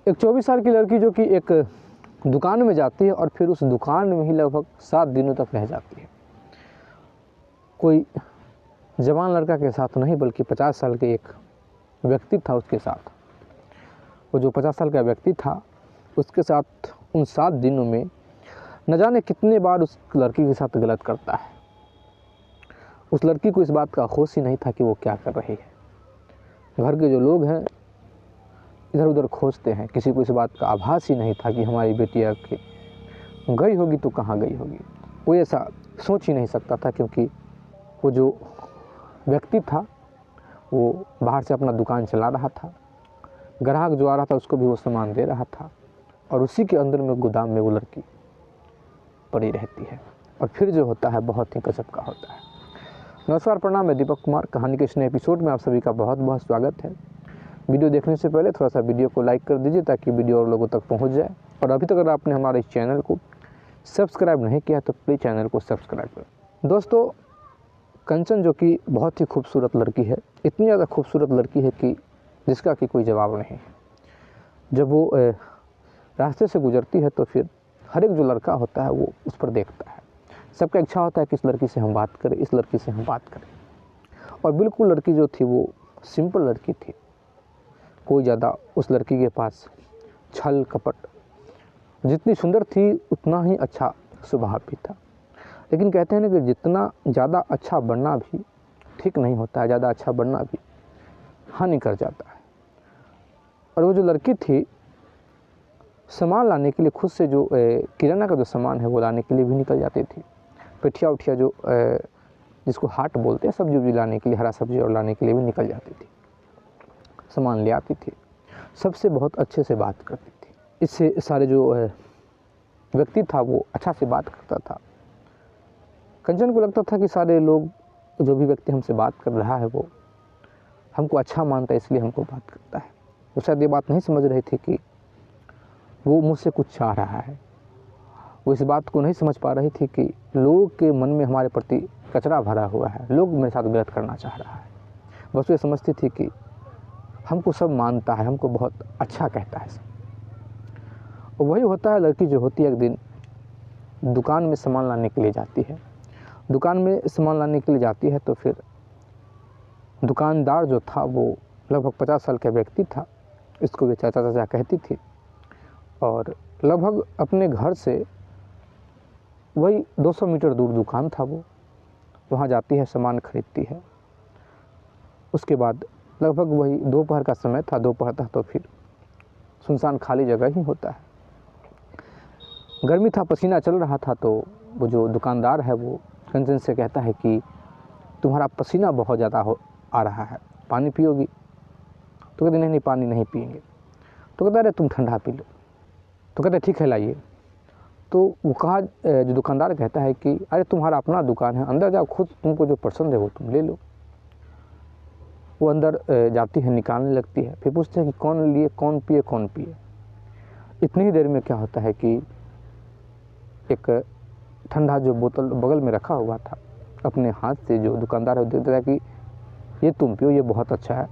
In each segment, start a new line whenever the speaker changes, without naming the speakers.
एक 24 साल की लड़की जो कि एक दुकान में जाती है और फिर उस दुकान में ही लगभग 7 दिनों तक रह जाती है। कोई जवान लड़का के साथ नहीं बल्कि 50 साल के एक व्यक्ति था उसके साथ। वो जो 50 साल का व्यक्ति था उसके साथ उन 7 दिनों में न जाने कितने बार उस लड़की के साथ गलत करता है। उस लड़की को इस बात का होश ही नहीं था कि वो क्या कर रही है। घर के जो लोग हैं इधर उधर खोजते हैं, किसी को इस बात का आभास ही नहीं था कि हमारी बेटिया गई होगी तो कहाँ गई होगी। वो ऐसा सोच ही नहीं सकता था, क्योंकि वो जो व्यक्ति था वो बाहर से अपना दुकान चला रहा था, ग्राहक जो आ रहा था उसको भी वो सामान दे रहा था, और उसी के अंदर में गोदाम में वो लड़की पड़ी रहती है। और फिर जो होता है बहुत ही गजब का होता है। नमस्कार, प्रणाम, मैं दीपक कुमार। कहानी के इस नए एपिसोड में आप सभी का बहुत बहुत स्वागत है। वीडियो देखने से पहले थोड़ा सा वीडियो को लाइक कर दीजिए ताकि वीडियो और लोगों तक पहुंच जाए। और अभी तक अगर आपने हमारे इस चैनल को सब्सक्राइब नहीं किया तो प्लीज़ चैनल को सब्सक्राइब करें। दोस्तों, कंचन जो कि बहुत ही खूबसूरत लड़की है, इतनी ज़्यादा खूबसूरत लड़की है कि जिसका कि कोई जवाब नहीं है। जब वो रास्ते से गुजरती है तो फिर हर एक जो लड़का होता है वो उस पर देखता है। सबका इच्छा होता है कि इस लड़की से हम बात करें, इस लड़की से हम बात करें। और बिल्कुल लड़की जो थी वो सिंपल लड़की थी। कोई ज़्यादा उस लड़की के पास छल कपट, जितनी सुंदर थी उतना ही अच्छा स्वभाव भी था। लेकिन कहते हैं ना कि जितना ज़्यादा अच्छा बनना भी ठीक नहीं होता है, ज़्यादा अच्छा बनना भी हानि कर जाता है। और वो जो लड़की थी सामान लाने के लिए खुद से जो किराना का जो सामान है वो लाने के लिए भी निकल जाती थी। पेठिया उठिया जो जिसको हाट बोलते हैं, सब्जी उब्जी लाने के लिए, हरा सब्जी और लाने के लिए भी निकल जाती थी, सामान ले आती थी। सबसे बहुत अच्छे से बात करती थी। इससे सारे जो व्यक्ति था वो अच्छा से बात करता था। कंचन को लगता था कि सारे लोग, जो भी व्यक्ति हमसे बात कर रहा है वो हमको अच्छा मानता है, इसलिए हमको बात करता है। वो शायद ये बात नहीं समझ रही थी कि वो मुझसे कुछ चाह रहा है। वो इस बात को नहीं समझ पा रही थी कि लोग के मन में हमारे प्रति कचरा भरा हुआ है, लोग मेरे साथ गलत करना चाह रहा है। बस ये समझती थी कि हमको सब मानता है, हमको बहुत अच्छा कहता है सब। और वही होता है, लड़की जो होती है एक दिन दुकान में सामान लाने के लिए जाती है। दुकान में सामान लाने के लिए जाती है तो फिर दुकानदार जो था वो लगभग 50 साल का व्यक्ति था। इसको वे चाचा चाचा कहती थी। और लगभग अपने घर से वही 200 मीटर दूर दुकान था। वो वहाँ जाती है, सामान खरीदती है। उसके बाद लगभग वही दोपहर का समय था, दोपहर था तो फिर सुनसान खाली जगह ही होता है। गर्मी था, पसीना चल रहा था। तो वो जो दुकानदार है वो कंचन से कहता है कि तुम्हारा पसीना बहुत ज़्यादा आ रहा है, पानी पियोगी? तो कहते नहीं पानी नहीं पिएंगे। तो कहता अरे तुम ठंडा पी लो। तो कहते ठीक है लाइए। तो वो कहा, जो दुकानदार कहता है कि अरे तुम्हारा अपना दुकान है, अंदर जाओ, खुद तुमको जो पसंद है वो तुम ले लो। वो अंदर जाती है, निकालने लगती है। फिर पूछते हैं कि कौन लिए, कौन पिए, कौन पिए। इतनी ही देर में क्या होता है कि एक ठंडा जो बोतल बगल में रखा हुआ था, अपने हाथ से जो दुकानदार है वो देता है कि ये तुम पियो, ये बहुत अच्छा है,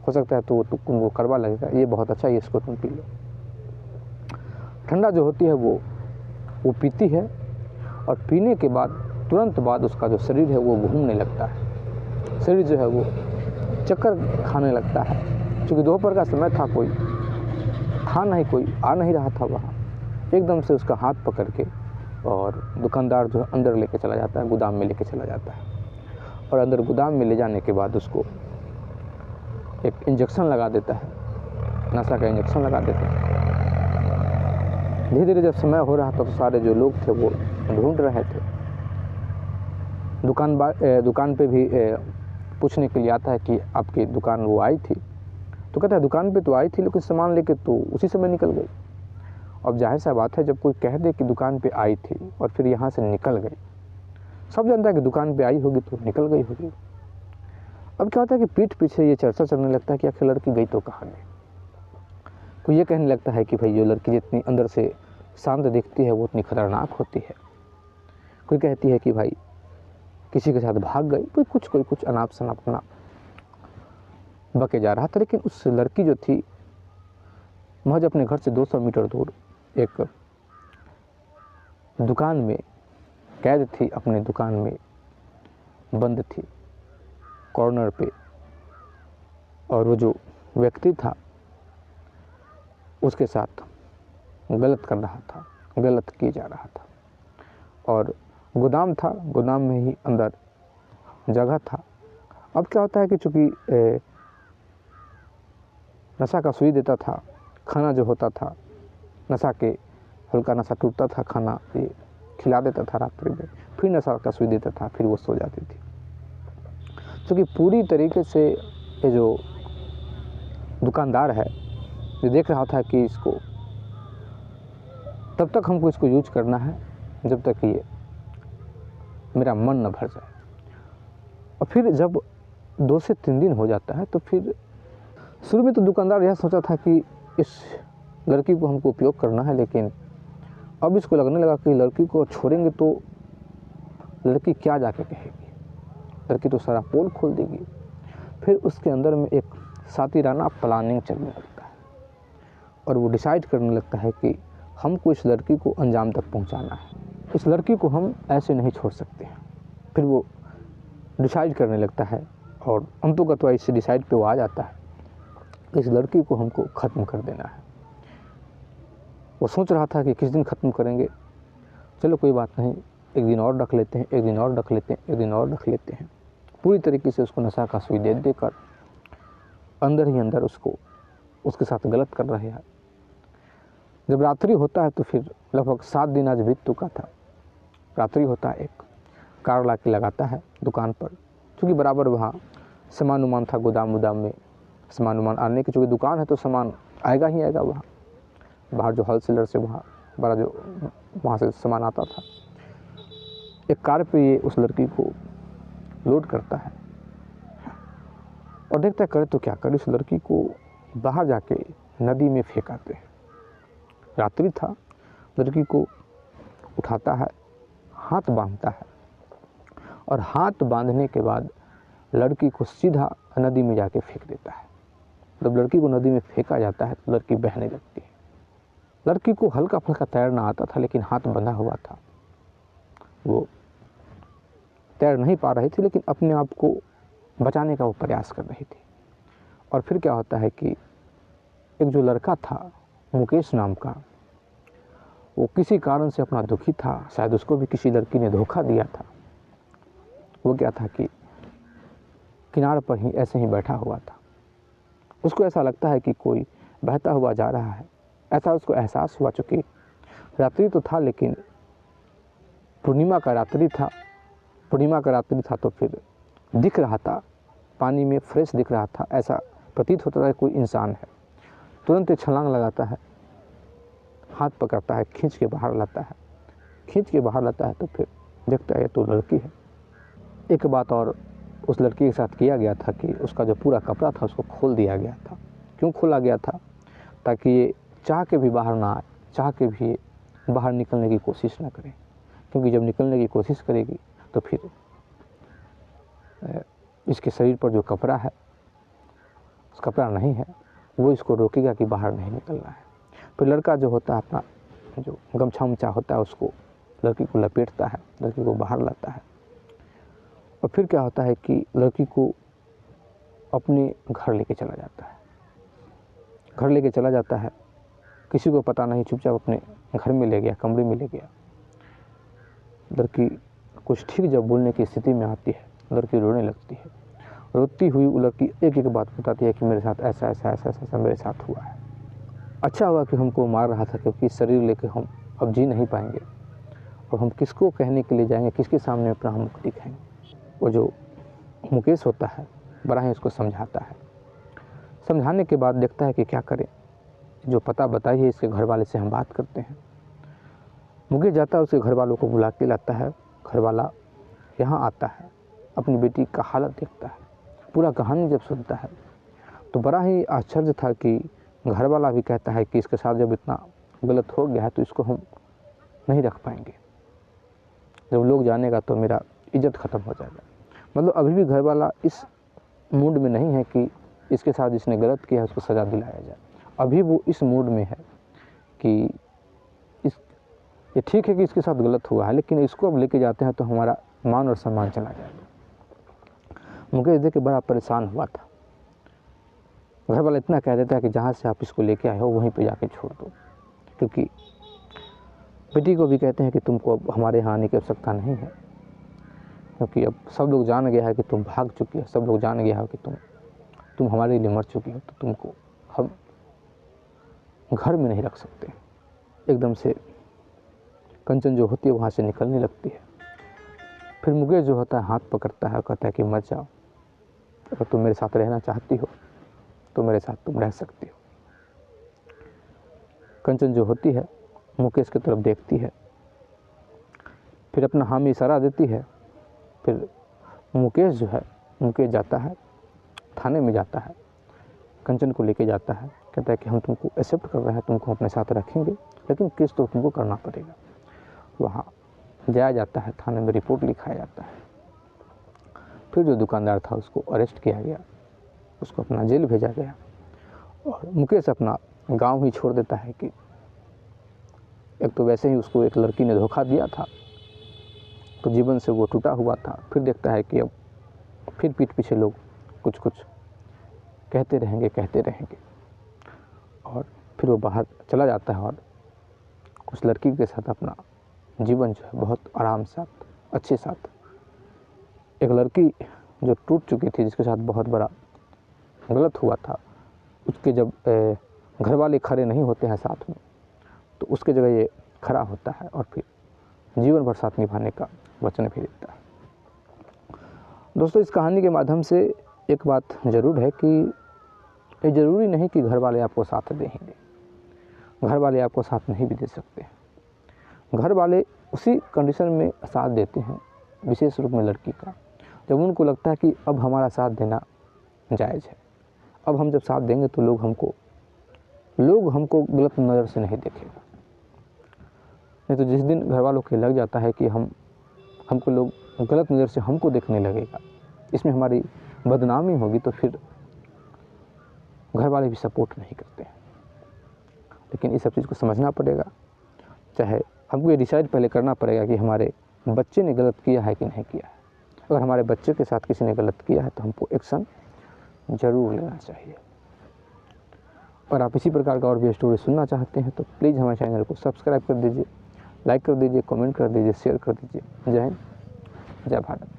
हो सकता है तो तुमको कड़वा लगेगा, ये बहुत अच्छा है, इसको तुम पी लो। ठंडा जो होती है वो पीती है। और पीने के बाद तुरंत बाद उसका जो शरीर है वो घूमने लगता है। शरीर जो है वो चक्कर खाने लगता है। क्योंकि दोपहर का समय था, कोई था नहीं, कोई आ नहीं रहा था वहाँ। एकदम से उसका हाथ पकड़ के और दुकानदार जो अंदर लेके चला जाता है, गोदाम में लेके चला जाता है। और अंदर गोदाम में ले जाने के बाद उसको एक इंजेक्शन लगा देता है, नशा का इंजेक्शन लगा देता है। धीरे धीरे जब समय हो रहा था तो सारे जो लोग थे वो ढूंढ रहे थे। दुकान पे भी पूछने के लिए आता है कि आपकी दुकान वो आई थी? तो कहता है दुकान पे तो आई थी, लेकिन सामान लेके तो उसी समय निकल गई। अब जाहिर सा बात है, जब कोई कह दे कि दुकान पे आई थी और फिर यहाँ से निकल गई, सब जानता है कि दुकान पे आई होगी तो निकल गई होगी। अब क्या होता है कि पीठ पीछे ये चर्चा चलने लगता है कि आखिर लड़की गई तो कहाँ गई। कोई ये कहने लगता है कि भाई जो लड़की जितनी अंदर से शांत दिखती है वो उतनी खतरनाक होती है। कोई कहती है कि भाई किसी के साथ भाग गई। कोई कुछ अनाप शनाप अपना बके जा रहा था। लेकिन उस लड़की जो थी महज अपने घर से 200 मीटर दूर एक दुकान में कैद थी, अपने दुकान में बंद थी कॉर्नर पे, और वो जो व्यक्ति था उसके साथ गलत कर रहा था, गलत किया जा रहा था। और गोदाम था, गोदाम में ही अंदर जगह था। अब क्या होता है कि चूँकि नशा का सुई देता था, खाना जो होता था नशा के, हल्का नशा टूटता था, खाना ये खिला देता था रात्रि में, फिर नशा का सुई देता था, फिर वो सो जाती थी। क्योंकि पूरी तरीके से ये जो दुकानदार है ये देख रहा था कि इसको तब तक हमको इसको यूज करना है जब तक ये मेरा मन न भर जाए। और फिर जब 2 से 3 दिन हो जाता है तो फिर शुरू में तो दुकानदार यह सोचा था कि इस लड़की को हमको उपयोग करना है, लेकिन अब इसको लगने लगा कि लड़की को छोड़ेंगे तो लड़की क्या जाके कहेगी, लड़की तो सारा पोल खोल देगी। फिर उसके अंदर में एक सातिराना प्लानिंग चलने लगता है और वो डिसाइड करने लगता है कि हमको इस लड़की को अंजाम तक पहुंचाना है, इस लड़की को हम ऐसे नहीं छोड़ सकते हैं। फिर वो डिसाइड करने लगता है और अंतोगत्वा इस डिसाइड पे वो आ जाता है, इस लड़की को हमको ख़त्म कर देना है। वो सोच रहा था कि किस दिन ख़त्म करेंगे, चलो कोई बात नहीं, एक दिन और रख लेते हैं, एक दिन और रख लेते हैं, एक दिन और रख लेते हैं। पूरी तरीके से उसको नशा का सुई दे देकर अंदर ही अंदर उसको उसके साथ गलत कर रहे हैं। जब रात्रि होता है तो फिर लगभग 7 दिन आज बीत चुका था। रात्रि होता है, एक कार ला के लगाता है दुकान पर, क्योंकि बराबर वहाँ सामान उमान था, गोदाम वोदाम में सामान उमान आने की, चूँकि दुकान है तो सामान आएगा ही आएगा। वहाँ बाहर जो होलसेलर से वहाँ बड़ा जो वहाँ से सामान आता था, एक कार पे ये उस लड़की को लोड करता है और देखता है करे तो क्या करे, इस लड़की को बाहर जाके नदी में फेंक आते हैं। रात्रि था, लड़की को उठाता है, हाथ बांधता है और हाथ बांधने के बाद लड़की को सीधा नदी में जाके फेंक देता है। जब लड़की को नदी में फेंका जाता है तो लड़की बहने लगती है। लड़की को हल्का फुल्का तैरना आता था, लेकिन हाथ बंधा हुआ था, वो तैर नहीं पा रही थी, लेकिन अपने आप को बचाने का वो प्रयास कर रही थी। और फिर क्या होता है कि एक जो लड़का था मुकेश नाम का, वो किसी कारण से अपना दुखी था, शायद उसको भी किसी लड़की ने धोखा दिया था। वो क्या था कि किनारे पर ही ऐसे ही बैठा हुआ था। उसको ऐसा लगता है कि कोई बहता हुआ जा रहा है, ऐसा उसको एहसास हुआ। चूँकि रात्रि तो था, लेकिन पूर्णिमा का रात्रि था, पूर्णिमा का रात्रि था तो फिर दिख रहा था, पानी में फ्रेश दिख रहा था, ऐसा प्रतीत होता था कि कोई इंसान है। तुरंत एक छलांग लगाता है, हाथ पकड़ता है, खींच के बाहर लाता है, खींच के बाहर लाता है तो फिर देखता है ये तो लड़की है। एक बात और उस लड़की के साथ किया गया था कि उसका जो पूरा कपड़ा था उसको खोल दिया गया था। क्यों खोला गया था? ताकि ये चाह के भी बाहर ना आए, चाह के भी बाहर निकलने की कोशिश ना करे, क्योंकि जब निकलने की कोशिश करेगी तो फिर इसके शरीर पर जो कपड़ा है, उस कपड़ा नहीं है, वो इसको रोकेगा कि बाहर नहीं निकलना है। फिर लड़का जो होता है अपना जो गमछा उमछा होता है उसको लड़की को लपेटता है, लड़की को बाहर लाता है। और फिर क्या होता है कि लड़की को अपने घर लेके चला जाता है। घर लेके चला जाता है, किसी को पता नहीं, चुपचाप अपने घर में ले गया, कमरे में ले गया। लड़की कुछ ठीक जब बोलने की स्थिति में आती है, लड़की रोने लगती है। रोती हुई वो लड़की एक एक बात बताती है कि मेरे साथ ऐसा ऐसा ऐसा ऐसा मेरे साथ हुआ है। अच्छा हुआ कि हमको मार रहा था, क्योंकि शरीर लेके हम अब जी नहीं पाएंगे और हम किसको कहने के लिए जाएंगे, किसके सामने अपना हम मुख दिखाएंगे। वो जो मुकेश होता है बड़ा ही उसको समझाता है। समझाने के बाद देखता है कि क्या करें, जो पता बताइए इसके घर वाले से हम बात करते हैं। मुकेश जाता है, उसके घर वालों को बुला के लाता है। घर वाला यहाँ आता है, अपनी बेटी का हालत देखता है, पूरा कहानी जब सुनता है तो बड़ा ही आश्चर्य था कि घर वाला भी कहता है कि इसके साथ जब इतना गलत हो गया है तो इसको हम नहीं रख पाएंगे, जब लोग जानेगा तो मेरा इज्जत ख़त्म हो जाएगा। मतलब अभी भी घर वाला इस मूड में नहीं है कि इसके साथ जिसने गलत किया है उसको सज़ा दिलाया जाए। अभी वो इस मूड में है कि ये ठीक है कि इसके साथ गलत हुआ है, लेकिन इसको अब लेके जाते हैं तो हमारा मान और सम्मान चला जाएगा। मुकेश देख के बड़ा परेशान हुआ था। घर वाला इतना कह देता है कि जहाँ से आप इसको लेके आए हो वहीं पे जाके छोड़ दो, क्योंकि बेटी को भी कहते हैं कि तुमको अब हमारे यहाँ आने की आवश्यकता नहीं है, क्योंकि अब सब लोग जान गया है कि तुम भाग चुकी हो, सब लोग जान गया है कि तुम हमारे लिए मर चुकी हो, तो तुमको हम घर में नहीं रख सकते। एकदम से कंचन जो होती है वहाँ से निकलने लगती है। फिर मुकेश जो होता है हाथ पकड़ता है और कहता है कि मत जाओ, अगर तुम मेरे साथ रहना चाहती हो तो मेरे साथ तुम रह सकती हो। कंचन जो होती है मुकेश की तरफ देखती है, फिर अपना हामी इशारा देती है। फिर मुकेश जो है, मुकेश जाता है थाने में, जाता है कंचन को लेके जाता है, कहता है कि हम तुमको एक्सेप्ट कर रहे हैं, तुमको अपने साथ रखेंगे, लेकिन केस तो तुमको करना पड़ेगा। वहाँ जाया जाता है, थाने में रिपोर्ट लिखाया जाता है। फिर जो दुकानदार था उसको अरेस्ट किया गया, उसको अपना जेल भेजा गया, और मुकेश अपना गांव ही छोड़ देता है कि एक तो वैसे ही उसको एक लड़की ने धोखा दिया था, तो जीवन से वो टूटा हुआ था। फिर देखता है कि अब फिर पीठ पीछे लोग कुछ कुछ कहते रहेंगे, और फिर वो बाहर चला जाता है और उस लड़की के साथ अपना जीवन जो है बहुत आराम साथ, अच्छे साथ, एक लड़की जो टूट चुकी थी, जिसके साथ बहुत बड़ा गलत हुआ था, उसके जब घर वाले खड़े नहीं होते हैं साथ में, तो उसके जगह ये खड़ा होता है और फिर जीवन भर साथ निभाने का वचन भी देता है। दोस्तों, इस कहानी के माध्यम से एक बात ज़रूर है कि ये ज़रूरी नहीं कि घर वाले आपको साथ देंगे, घर वाले आपको साथ नहीं भी दे सकते। घर वाले उसी कंडीशन में साथ देते हैं, विशेष रूप में लड़की का, जब उनको लगता है कि अब हमारा साथ देना जायज़ है, अब हम जब साथ देंगे तो लोग हमको गलत नज़र से नहीं देखेगा। नहीं तो जिस दिन घर वालों के लग जाता है कि हमको लोग गलत नज़र से हमको देखने लगेगा, इसमें हमारी बदनामी होगी, तो फिर घर वाले भी सपोर्ट नहीं करते हैं। लेकिन इस सब चीज़ को समझना पड़ेगा, चाहे हमको ये डिसाइड पहले करना पड़ेगा कि हमारे बच्चे ने गलत किया है कि नहीं किया है। अगर हमारे बच्चे के साथ किसी ने गलत किया है तो हमको एक्शन ज़रूर लेना चाहिए। और आप इसी प्रकार का और भी स्टोरी सुनना चाहते हैं तो प्लीज़ हमारे चैनल को सब्सक्राइब कर दीजिए, लाइक कर दीजिए, कमेंट कर दीजिए, शेयर कर दीजिए। जय हिंद, जय भारत।